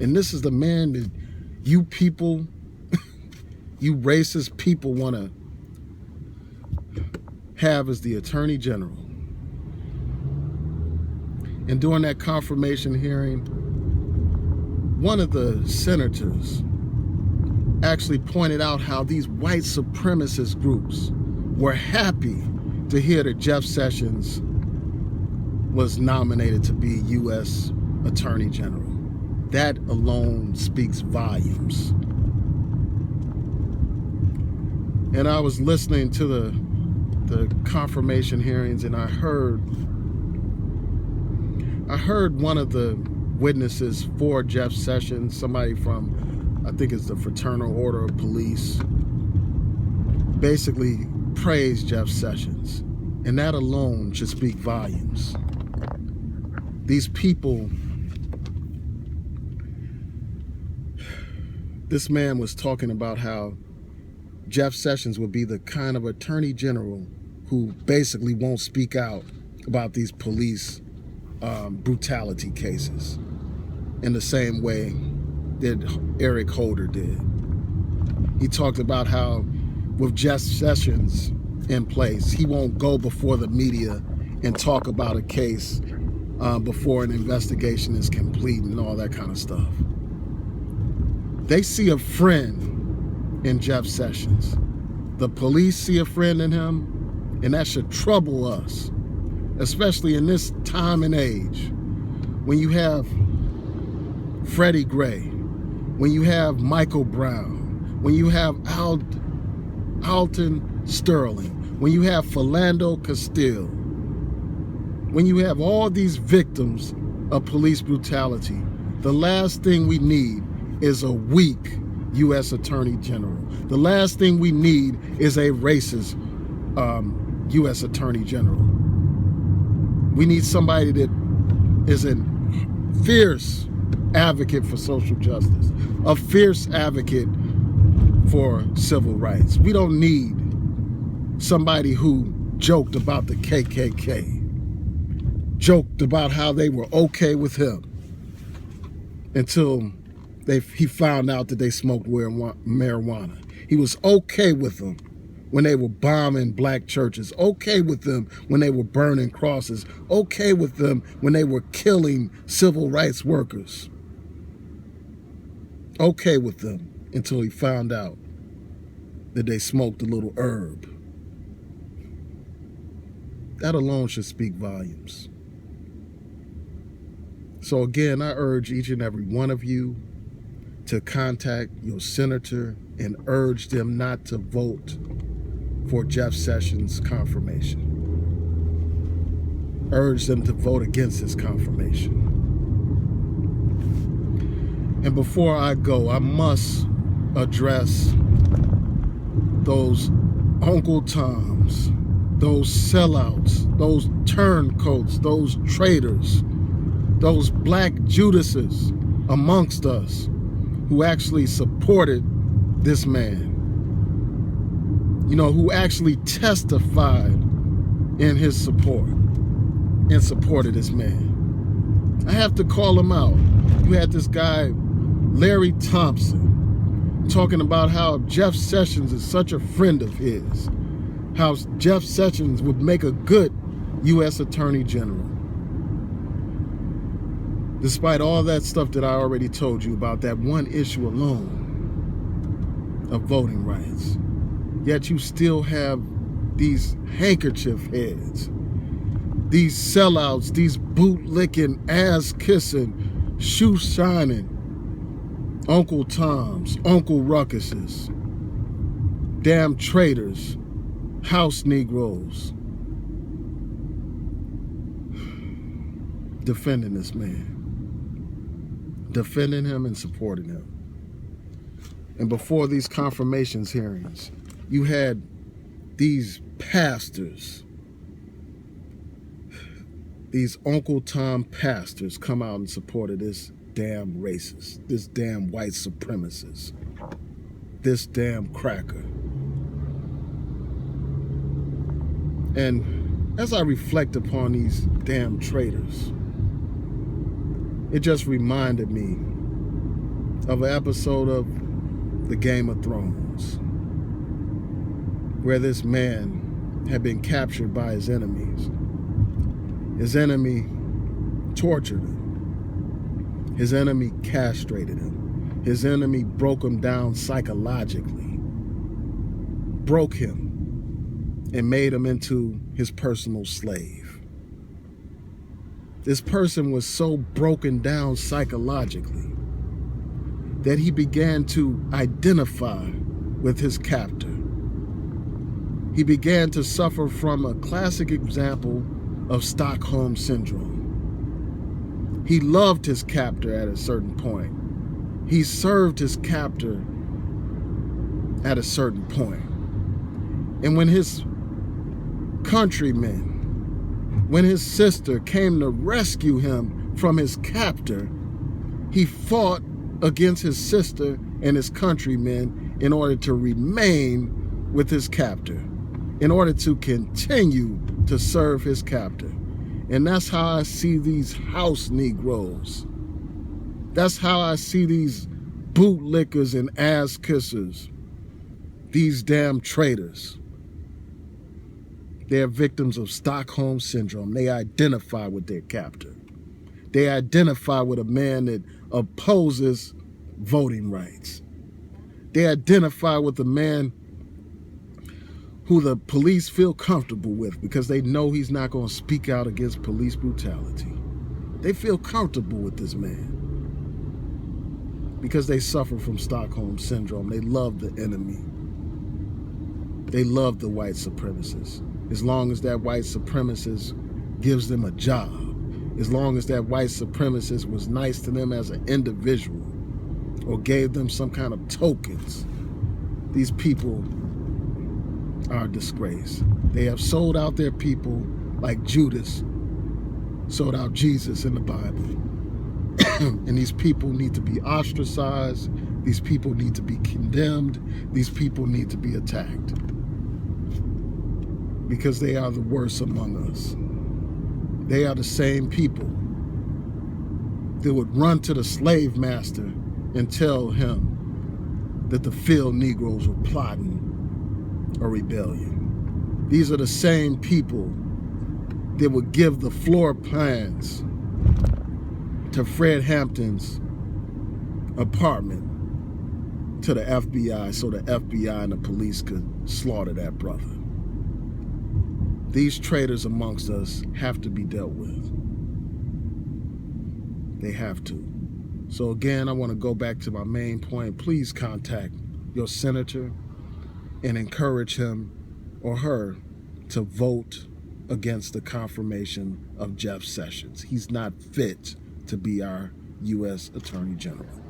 And this is the man that you people, you racist people want to have as the Attorney General. And during that confirmation hearing, one of the senators actually pointed out how these white supremacist groups were happy to hear that Jeff Sessions was nominated to be U.S. Attorney General. That alone speaks volumes. And I was listening to the confirmation hearings, and I heard one of the witnesses for Jeff Sessions, somebody from, I think it's the Fraternal Order of Police, basically praised Jeff Sessions. And that alone should speak volumes. These people, this man was talking about how Jeff Sessions would be the kind of Attorney General who basically won't speak out about these police brutality cases in the same way that Eric Holder did. He talked about how with Jeff Sessions in place, he won't go before the media and talk about a case before an investigation is complete and all that kind of stuff. They see a friend in Jeff Sessions. The police see a friend in him, and that should trouble us, especially in this time and age, when you have Freddie Gray, when you have Michael Brown, when you have Alton Sterling, when you have Philando Castile, when you have all these victims of police brutality, the last thing we need is a weak U.S. Attorney General. The last thing we need is a racist U.S. Attorney General. We need somebody that is a fierce advocate for social justice, a fierce advocate for civil rights. We don't need somebody who joked about the KKK, joked about how they were okay with him until he found out that they smoked marijuana. He was okay with them when they were bombing black churches, okay with them when they were burning crosses, okay with them when they were killing civil rights workers. Okay with them until he found out that they smoked a little herb. That alone should speak volumes. So again, I urge each and every one of you to contact your senator and urge them not to vote for Jeff Sessions' confirmation. Urge them to vote against his confirmation. And before I go, I must address those Uncle Toms, those sellouts, those turncoats, those traitors, those black Judases amongst us who actually supported this man, who actually testified in his support and supported this man. I have to call him out. You had this guy, Larry Thompson, talking about how Jeff Sessions is such a friend of his, how Jeff Sessions would make a good U.S. Attorney General. Despite all that stuff that I already told you about, that one issue alone of voting rights, yet you still have these handkerchief heads, these sellouts, these boot-licking, ass-kissing, shoe-shining Uncle Toms, Uncle Ruckuses, damn traitors, house Negroes, defending this man, defending him and supporting him. And before these confirmations hearings, you had these pastors, these Uncle Tom pastors come out and supported this damn racist, this damn white supremacist, this damn cracker. And as I reflect upon these damn traitors, it just reminded me of an episode of the Game of Thrones, where this man had been captured by his enemies. His enemy tortured him. His enemy castrated him. His enemy broke him down psychologically, broke him, and made him into his personal slave. This person was so broken down psychologically that he began to identify with his captor. He began to suffer from a classic example of Stockholm Syndrome. He loved his captor at a certain point. He served his captor at a certain point. And when his countrymen, when his sister came to rescue him from his captor, he fought against his sister and his countrymen in order to remain with his captor, in order to continue to serve his captor. And that's how I see these house Negroes. That's how I see these bootlickers and ass kissers, these damn traitors. They're victims of Stockholm Syndrome. They identify with their captor. They identify with a man that opposes voting rights. They identify with a man who the police feel comfortable with because they know he's not going to speak out against police brutality. They feel comfortable with this man because they suffer from Stockholm Syndrome. They love the enemy. They love the white supremacists. As long as that white supremacist gives them a job, as long as that white supremacist was nice to them as an individual or gave them some kind of tokens, these people are a disgrace. They have sold out their people like Judas sold out Jesus in the Bible. And these people need to be ostracized. These people need to be condemned. These people need to be attacked because they are the worst among us. They are the same people that would run to the slave master and tell him that the field Negroes were plotting a rebellion. These are the same people that would give the floor plans to Fred Hampton's apartment to the FBI so the FBI and the police could slaughter that brother. These traitors amongst us have to be dealt with. They have to. So again, I want to go back to my main point. Please contact your senator and encourage him or her to vote against the confirmation of Jeff Sessions. He's not fit to be our U.S. Attorney General.